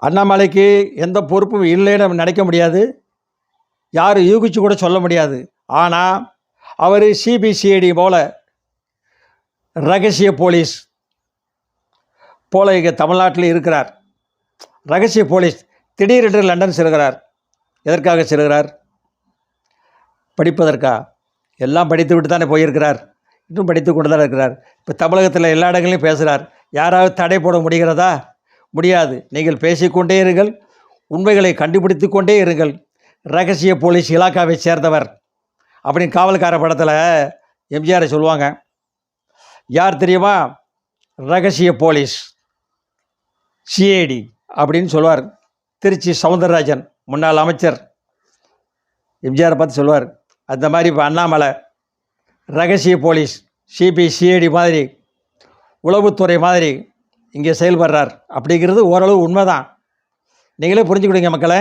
அண்ணாமலைக்கு எந்த பொறுப்பும் இல்லைன்னு நம்ம நினைக்க முடியாது, யாரும் யூகிச்சு கூட சொல்ல முடியாது. ஆனால் அவர் சிபிசிஐடி போல ரகசிய போலீஸ் போல இங்கே தமிழ்நாட்டில் இருக்கிறார். ரகசிய போலீஸ் திடீரென்று லண்டன் செல்கிறார். எதற்காக செல்கிறார்? படிப்பதற்கா? எல்லாம் படித்து விட்டு தானே போயிருக்கிறார், இன்னும் படித்து கொண்டு தான் இருக்கிறார். இப்போ தமிழகத்தில் எல்லா இடங்களையும் பேசுகிறார். யாராவது தடை போட முடிகிறதா? முடியாது. நீங்கள் பேசிக்கொண்டே இருங்கள், உண்மைகளை கண்டுபிடித்து கொண்டே இருங்கள். ரகசிய போலீஸ் இலாக்காவை சேர்ந்தவர் அப்படின்னு காவல்கார படத்தில் எம்ஜிஆரை சொல்லுவாங்க. யார் தெரியுமா? ரகசிய போலீஸ் சிஐடி அப்படின்னு சொல்லுவார். திருச்சி சவுந்தரராஜன் முன்னாள் அமைச்சர் எம்ஜிஆரை பார்த்து சொல்லுவார். அந்த மாதிரி இப்போ அண்ணாமலை ரகசிய போலீஸ் சிபிசிஐடி மாதிரி உளவுத்துறை மாதிரி இங்கே செயல்படுறார் அப்படிங்கிறது ஓரளவு உண்மைதான். நீங்களே புரிஞ்சுக்கிடுங்க மக்களே.